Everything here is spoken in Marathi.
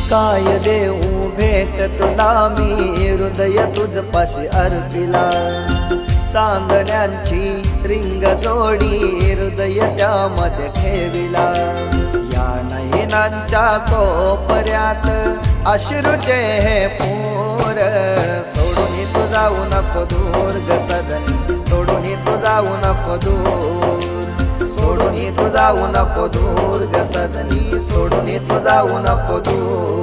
काय देऊ भेट तुला मी हृदय तुझपाशी अर्पिला चांदण्यांची रिंग जोडी हृदय त्यामध्ये ठेविला या नयनांच्या कोपऱ्यात अश्रूचे हे पूर सोडून तू जाऊ नको दूर ग सजनी सोडून तू जाऊ नको दूर सोडून तू जाऊ नको दूर ग सजनी सोडून तू जाऊ नको दूर